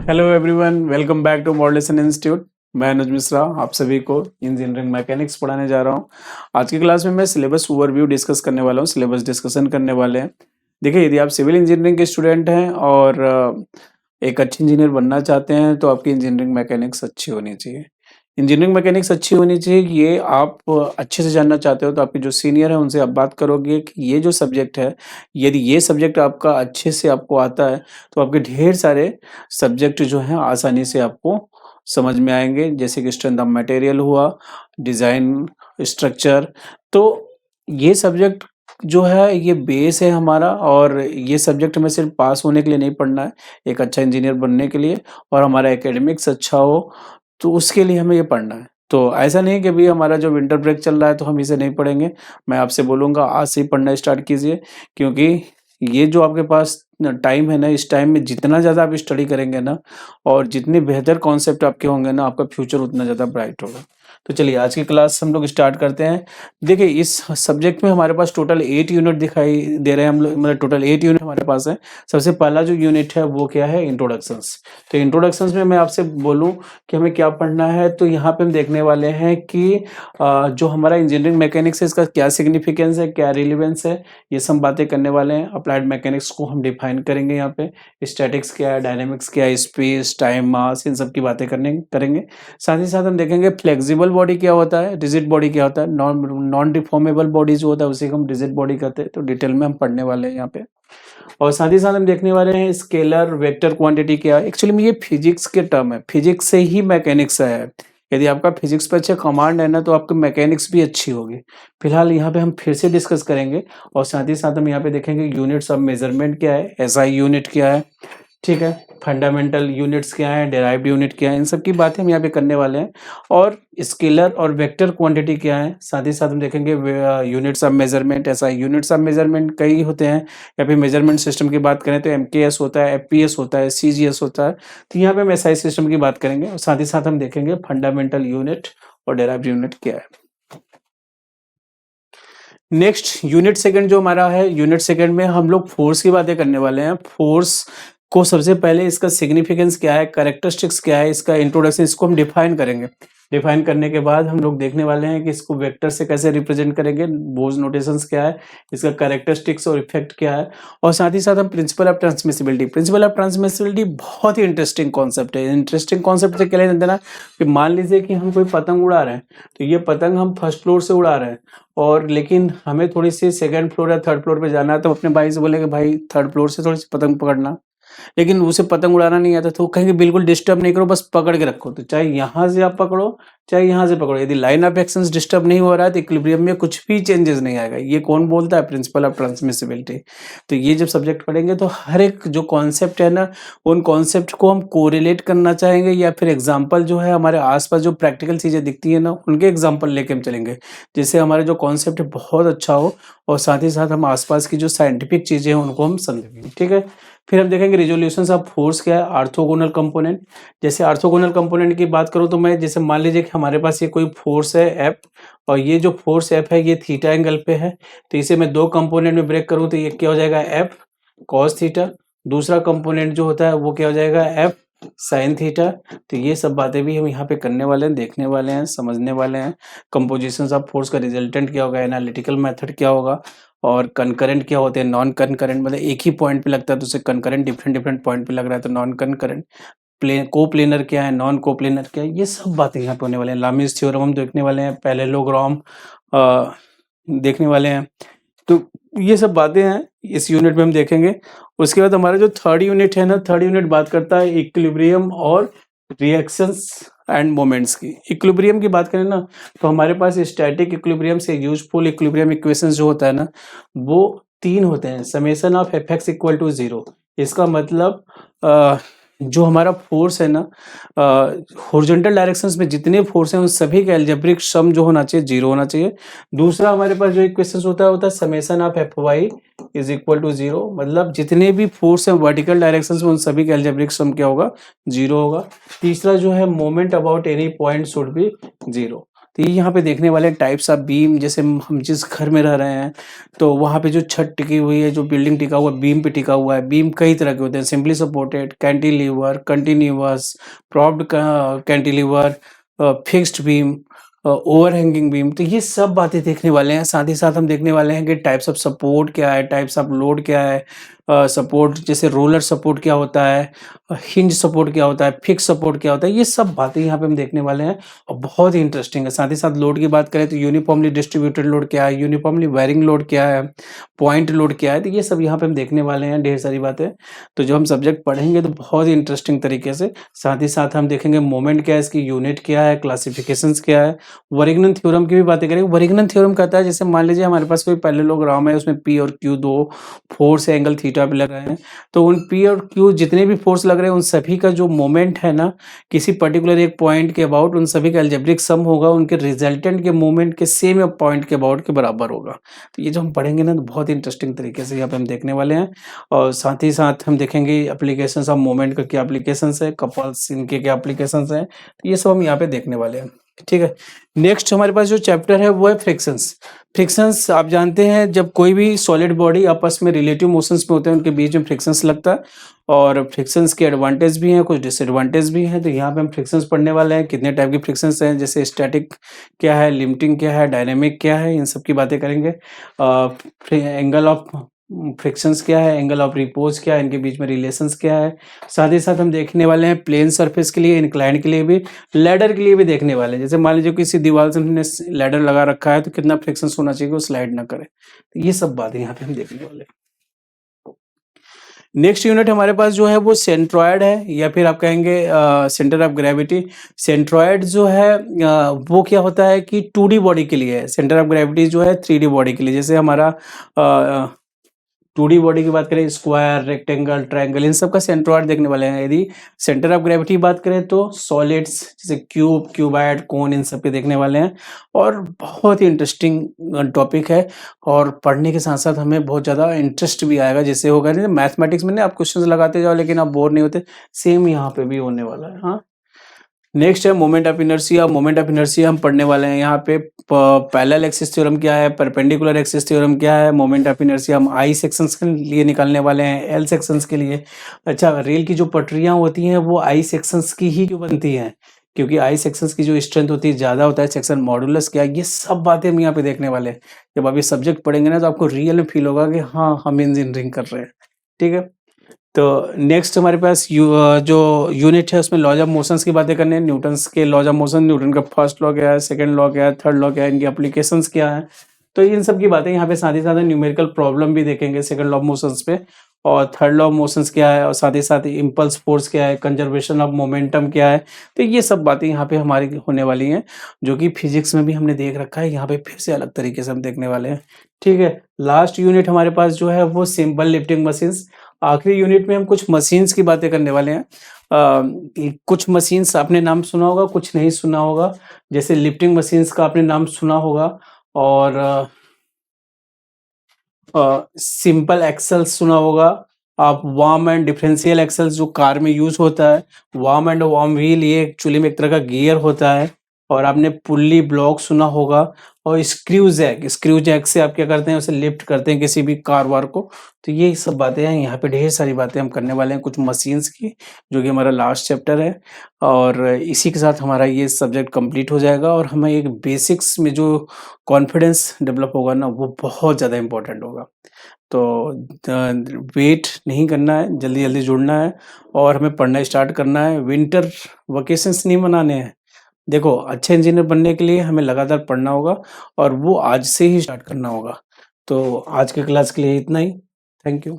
Hello everyone, welcome back to modulation institute. मैं अनुज मिश्रा आप सभी को इंजीनियरिंग मैकेनिक्स पढ़ाने जा रहा हूं। आज की क्लास में मैं सिलेबस ओवरव्यू डिस्कस करने वाला हूं, सिलेबस डिस्कशन करने वाले हैं। देखिए, यदि आप सिविल इंजीनियरिंग के स्टूडेंट हैं और एक अच्छे इंजीनियर बनना चाहते हैं तो आपकी इंजीनियरिंग मैकेनिक्स अच्छी होनी चाहिए। इंजीनियरिंग मैकेनिक्स अच्छी होनी चाहिए, ये आप अच्छे से जानना चाहते हो तो आपके जो सीनियर है उनसे आप बात करोगे कि ये जो सब्जेक्ट है, यदि ये सब्जेक्ट आपका अच्छे से आपको आता है तो आपके ढेर सारे सब्जेक्ट जो हैं आसानी से आपको समझ में आएंगे, जैसे कि स्ट्रेंथ ऑफ मटेरियल हुआ, डिज़ाइन, स्ट्रक्चर। तो ये सब्जेक्ट जो है ये बेस है हमारा, और ये सब्जेक्ट हमें सिर्फ पास होने के लिए नहीं पढ़ना है, एक अच्छा इंजीनियर बनने के लिए और हमारा एकेडमिक्स अच्छा हो तो उसके लिए हमें ये पढ़ना है। तो ऐसा नहीं कि अभी हमारा जो विंटर ब्रेक चल रहा है तो हम इसे नहीं पढ़ेंगे। मैं आपसे बोलूँगा आज से ही पढ़ना स्टार्ट कीजिए, क्योंकि ये जो आपके पास टाइम है ना, इस टाइम में जितना ज़्यादा आप स्टडी करेंगे ना और जितने बेहतर कॉन्सेप्ट आपके होंगे ना, आपका फ्यूचर उतना ज़्यादा ब्राइट होगा। तो चलिए आज की क्लास हम लोग स्टार्ट करते हैं। देखिए, इस सब्जेक्ट में हमारे पास टोटल 8 यूनिट दिखाई दे रहे हैं हम लोग, मतलब टोटल 8 यूनिट हमारे पास है। सबसे पहला जो यूनिट है वो क्या है, इंट्रोडक्शंस। तो इंट्रोडक्शंस में मैं आपसे बोलूं कि हमें क्या पढ़ना है, तो यहाँ पे हम देखने वाले हैं कि जो हमारा इंजीनियरिंग मैकेनिक्स है इसका क्या सिग्निफिकेंस है, क्या रिलेवेंस है, ये सब बातें करने वाले हैं। अप्लाइड मैकेनिक्स को हम डिफाइन करेंगे यहाँ पे, स्टैटिक्स क्या है, डायनेमिक्स क्या है, स्पेस, टाइम, मास, इन सब की बातें करेंगे। साथ ही साथ हम देखेंगे फ्लेक्सिबल बॉडी क्या होता है, रिजिड बॉडी क्या होता है, नॉन डिफॉर्मेबल बॉडी जो होता है उसे हम रिजिड बॉडी कहते हैं। तो डिटेल में हम पढ़ने वाले हैं यहाँ पे। और साथ ही साथ हम देखने वाले हैं स्केलर, वेक्टर, क्वांटिटी क्या है। एक्चुअली में ये फिजिक्स के टर्म है, फिजिक्स से ही मैकेनिक्स है। यदि आपका फिजिक्स पे अच्छा कमांड है ना तो आपकी मैकेनिक्स भी अच्छी होगी। फिलहाल यहाँ पे हम फिर से डिस्कस करेंगे और साथ ही साथ हम यहाँ पे देखेंगे यूनिट्स ऑफ मेजरमेंट क्या है, एसआई यूनिट क्या है, ठीक है, फंडामेंटल यूनिट्स क्या है, डेराइव्ड यूनिट क्या है, इन सब की बातें हम यहाँ पे करने वाले हैं। और स्केलर और वेक्टर क्वांटिटी क्या है, साथ ही साथ हम देखेंगे यूनिट्स ऑफ मेजरमेंट। ऐसा यूनिट्स ऑफ मेजरमेंट कई होते हैं, या फिर मेजरमेंट सिस्टम की बात करें तो एमकेएस होता है, एफपीएस होता है, सीजीएस होता है। तो यहाँ पे हम एसआई सिस्टम की बात करेंगे और साथ ही साथ हम देखेंगे फंडामेंटल यूनिट और डेराइव्ड यूनिट क्या है। नेक्स्ट यूनिट सेकंड जो हमारा है, यूनिट सेकंड में हम लोग फोर्स की बातें करने वाले हैं। फोर्स को सबसे पहले इसका सिग्निफिकेंस क्या है, कैरेक्टरिस्टिक्स क्या है, इसका इंट्रोडक्शन, इसको हम डिफाइन करेंगे। डिफाइन करने के बाद हम लोग देखने वाले हैं कि इसको वेक्टर से कैसे रिप्रेजेंट करेंगे, बोज नोटेशंस क्या है, इसका कैरेक्टरिस्टिक्स और इफेक्ट क्या है। और साथ ही साथ हम principle of transmissibility, principle of transmissibility बहुत ही इंटरेस्टिंग कॉन्सेप्ट है। इंटरेस्टिंग कॉन्सेप्ट से क्या लेना देना कि मान लीजिए कि हम कोई पतंग उड़ा रहे हैं, तो ये पतंग हम फर्स्ट फ्लोर से उड़ा रहे हैं और लेकिन हमें थोड़ी सी सेकंड फ्लोर या थर्ड फ्लोर पे जाना है, तो अपने भाई से बोलेंगे भाई थर्ड फ्लोर से थोड़ी सी पतंग पकड़ना। लेकिन उसे पतंग उड़ाना नहीं आता तो वो कहेंगे बिल्कुल डिस्टर्ब नहीं करो, बस पकड़ के रखो। तो चाहे यहाँ से आप पकड़ो चाहे यहाँ से पकड़ो, यदि लाइन ऑफ एक्शन डिस्टर्ब नहीं हो रहा है तो इक्विलिब्रियम में कुछ भी चेंजेस नहीं आएगा। ये कौन बोलता है, प्रिंसिपल ऑफ ट्रांसमिसिबिलिटी। तो ये जब सब्जेक्ट पढ़ेंगे तो हर एक जो कॉन्सेप्ट है ना, उन कॉन्सेप्ट को हम कोरिलेट करना चाहेंगे, या फिर एग्जाम्पल जो है हमारे आसपास जो प्रैक्टिकल चीजें दिखती है ना उनके एग्जाम्पल लेके हम चलेंगे, जिससे हमारा जो कॉन्सेप्ट है बहुत अच्छा हो और साथ ही साथ हम आसपास की जो साइंटिफिक चीजें हैं उनको हम समझेंगे, ठीक है। फिर हम देखेंगे रिजोल्यूशंस ऑफ फोर्स क्या है, आर्थोगोनल कंपोनेंट। जैसे आर्थोगोनल कंपोनेंट की बात करूं तो मैं जैसे मान लीजिए कि हमारे पास ये कोई फोर्स है एफ, और ये जो फोर्स एफ है ये थीटा एंगल पे है, तो इसे मैं दो कंपोनेंट में ब्रेक करूं तो ये क्या हो जाएगा, एफ कॉस थीटा। दूसरा कंपोनेंट जो होता है वो क्या हो जाएगा, एफ साइन थीटा। तो ये सब बातें भी हम यहाँ पे करने वाले हैं, देखने वाले हैं, समझने वाले हैं। कंपोजिशन ऑफ फोर्स का रिजल्टेंट क्या होगा, एनालिटिकल मेथड क्या होगा, और कंकरेंट क्या होते हैं, नॉन कंकरेंट, मतलब एक ही पॉइंट पे लगता है तो उसे कंकरेंट, डिफरेंट डिफरेंट पॉइंट पे लग रहा है तो नॉन कंकरेंट। को प्लेनर क्या है, नॉन को प्लेनर क्या है, ये सब बातें यहाँ पे होने वाले हैं। लामीज थ्योरम हम देखने वाले हैं, पैरेललोग्राम देखने वाले हैं। तो ये सब बातें हैं इस यूनिट में हम देखेंगे। उसके बाद हमारा जो थर्ड यूनिट है ना, थर्ड यूनिट बात करता है इक्विलिब्रियम और रिएक्शंस एंड मोमेंट्स की। इक्विलिब्रियम की बात करें ना तो हमारे पास स्टैटिक इक्विलिब्रियम से यूजफुल इक्विलिब्रियम इक्वेशंस जो होता है ना वो तीन होते हैं। Summation of F X equal to 0, इसका मतलब जो हमारा फोर्स है ना, हॉरिजॉन्टल डायरेक्शंस में जितने फोर्स हैं उन सभी का अलजेब्रिक सम जो होना चाहिए 0 होना चाहिए। दूसरा हमारे पास जो इक्वेशन होता है summation of F Y is equal to 0, मतलब जितने भी फोर्स हैं वर्टिकल डायरेक्शंस में उन सभी का अलजेब्रिक सम क्या होगा, 0 होगा। तीसरा जो है moment about any point should be 0। तो ये यहाँ पे देखने वाले टाइप्स ऑफ बीम, जैसे हम जिस घर में रह रहे हैं तो वहाँ पे जो छत टिकी हुई है, जो बिल्डिंग टिका हुआ है, बीम पे टिका हुआ है। बीम कई तरह के होते हैं, simply supported, cantilever, continuous, propped cantilever, fixed beam, overhanging beam. तो ये सब बातें देखने वाले हैं। साथ ही साथ हम देखने वाले हैं कि टाइप्स ऑफ सपोर्ट क्या है, टाइप्स ऑफ लोड क्या है, सपोर्ट जैसे रोलर सपोर्ट क्या होता है, हिंज सपोर्ट क्या होता है, फिक्स सपोर्ट क्या होता है। ये सब बातें यहाँ पे हम देखने वाले हैं और बहुत ही इंटरेस्टिंग है। साथ ही साथ लोड की बात करें तो यूनिफॉर्मली डिस्ट्रीब्यूटेड लोड क्या है, यूनिफॉर्मली वेरिंग लोड क्या है, पॉइंट लोड क्या है। तो ये सब यहाँ पे हम देखने वाले हैं, ढेर सारी बातें। तो जो हम सब्जेक्ट पढ़ेंगे तो बहुत ही इंटरेस्टिंग तरीके से। साथ ही साथ हम देखेंगे मोमेंट क्या है, इसकी यूनिट क्या है, क्लासिफिकेशंस क्या है, वरिग्नन थ्योरम की भी बातें करेंगे। वरिग्नन थ्योरम कहता है जैसे मान लीजिए हमारे पास कोई पैरेललोग्राम है, उसमें पी और क्यू दो फोर्स एंगल थीटा पे लग रहे हैं, तो उन पी और क्यू जितने भी फोर्स लग रहे हैं उन सभी का जो मोमेंट है ना, किसी पर्टिकुलर एक पॉइंट के अबाउट, उन सभी का अलजेब्रिक सम होगा, उनके रिजल्टेंट के मोमेंट के सेम पॉइंट के अबाउट के बराबर होगा। तो ये जो हम पढ़ेंगे ना तो बहुत इंटरेस्टिंग तरीके से यहाँ पे हम देखने वाले हैं। और साथ ही साथ हम देखेंगे एप्लीकेशंस ऑफ मोमेंट का क्या एप्लीकेशंस है, कपल्स इनके क्या एप्लीकेशंस हैं। तो ये सब हम यहाँ पे देखने वाले हैं, ठीक है। नेक्स्ट हमारे पास जो चैप्टर है वो है फ्रिक्शंस। फ्रिक्शंस आप जानते हैं जब कोई भी सॉलिड बॉडी आपस में रिलेटिव मोशंस में होते हैं उनके बीच में फ्रिक्शंस लगता है, और फ्रिक्शंस के एडवांटेज भी हैं, कुछ डिसएडवांटेज भी हैं। तो यहाँ पे हम फ्रिक्शंस पढ़ने वाले हैं, कितने टाइप की फ्रिक्शंस हैं, जैसे स्टैटिक क्या है, लिमिटिंग क्या है, डायनेमिक क्या है, इन सब की बातें करेंगे। एंगल ऑफ फ्रिक्शंस क्या है, एंगल ऑफ रिपोज क्या है, इनके बीच में रिलेशंस क्या है। साथ ही साथ हम देखने वाले हैं प्लेन सरफेस के लिए, इंक्लाइन के लिए भी, लैडर के लिए भी देखने वाले हैं। जैसे मान लीजिए किसी दीवार से हमने लैडर लगा रखा है तो कितना फ्रिक्शंस होना चाहिए वो स्लाइड ना करे। तो ये सब बातें यहाँ पे हम देखने वाले हैं। नेक्स्ट यूनिट हमारे पास जो है वो सेंट्रॉयड है, या फिर आप कहेंगे सेंटर ऑफ ग्रेविटी। सेंट्रॉयड जो है वो क्या होता है कि 2D बॉडी के लिए है, सेंटर ऑफ ग्रेविटी जो है 3D बॉडी के लिए। जैसे हमारा 2D बॉडी की बात करें, स्क्वायर, रेक्टेंगल, ट्रायंगल, इन सब का सेंट्रॉयड देखने वाले हैं। यदि सेंटर ऑफ ग्रेविटी की बात करें तो सॉलिड्स जैसे क्यूब, क्यूबाइड, कोन, इन सब के देखने वाले हैं। और बहुत ही इंटरेस्टिंग टॉपिक है, और पढ़ने के साथ साथ हमें बहुत ज़्यादा इंटरेस्ट भी आएगा। जैसे होगा नहीं मैथमेटिक्स में, नहीं आप क्वेश्चन लगाते जाओ लेकिन आप बोर नहीं होते, सेम यहाँ पे भी होने वाला है। हाँ, नेक्स्ट है moment of inertia. Moment of inertia हम पढ़ने वाले हैं यहाँ पे। पैरेलल एक्सिस थ्योरम क्या है, परपेंडिकुलर एक्सिस थ्योरम क्या है, मोमेंट ऑफ इनर्शिया हम आई सेक्शंस के लिए निकालने वाले हैं, एल सेक्शंस के लिए। अच्छा, रेल की जो पटरियाँ होती हैं वो आई सेक्शंस की ही क्यों बनती हैं, क्योंकि आई सेक्शंस की जो स्ट्रेंथ होती है ज़्यादा होता है। सेक्शन मॉडुलस क्या है, ये सब बातें हम यहाँ पे देखने वाले हैं। जब आप ये सब्जेक्ट पढ़ेंगे ना तो आपको रियल में फील होगा कि हाँ हम इंजीनियरिंग कर रहे हैं, ठीक है। तो नेक्स्ट हमारे पास जो यूनिट है उसमें लॉज ऑफ मोशंस की बातें करने हैं। न्यूटन्स के लॉज ऑफ मोशन, न्यूटन का फर्स्ट लॉ क्या है, सेकंड लॉ क्या है, थर्ड लॉ क्या है, इनकी एप्लीकेशंस क्या है। तो इन सब की बातें यहाँ पे, साथ ही साथ न्यूमेरिकल प्रॉब्लम भी देखेंगे सेकंड लॉ ऑफ मोशंस पे, और थर्ड लॉ ऑफ मोशंस क्या है, और साथ ही साथ इम्पल्स फोर्स क्या है, कंजर्वेशन ऑफ मोमेंटम क्या है। तो ये सब बातें यहाँ पे हमारी होने वाली हैं, जो कि फिजिक्स में भी हमने देख रखा है, यहाँ पे फिर से अलग तरीके से हम देखने वाले हैं, ठीक है। लास्ट यूनिट हमारे पास जो है वो सिंपल लिफ्टिंग मशीन्स। आखिरी यूनिट में हम कुछ मशीन्स की बातें करने वाले हैं। कुछ मशीन्स आपने नाम सुना होगा, कुछ नहीं सुना होगा। जैसे लिफ्टिंग मशीन्स का आपने नाम सुना होगा, और सिंपल एक्सेल्स सुना होगा आप। वार्म एंड डिफरेंशियल एक्सेल्स जो कार में यूज होता है, वार्म एंड वार्म व्हील, ये एक्चुअली में एक तरह का गियर होता है। और आपने पुल्ली ब्लॉक सुना होगा, और स्क्रू जैक, स्क्रू जैक से आप क्या करते हैं, उसे लिफ्ट करते हैं किसी भी कार वार को। तो ये सब बातें हैं, यहाँ पे ढेर सारी बातें हम करने वाले हैं कुछ मशीन्स की, जो कि हमारा लास्ट चैप्टर है। और इसी के साथ हमारा ये सब्जेक्ट कंप्लीट हो जाएगा, और हमें एक बेसिक्स में जो कॉन्फिडेंस डेवलप होगा ना वो बहुत ज़्यादा इंपॉर्टेंट होगा। तो वेट नहीं करना है, जल्दी जल्दी जुड़ना है, और हमें पढ़ना स्टार्ट करना है। विंटर वकेशंस नहीं मनाने हैं। देखो, अच्छे इंजीनियर बनने के लिए हमें लगातार पढ़ना होगा, और वो आज से ही स्टार्ट करना होगा। तो आज के क्लास के लिए इतना ही। Thank you.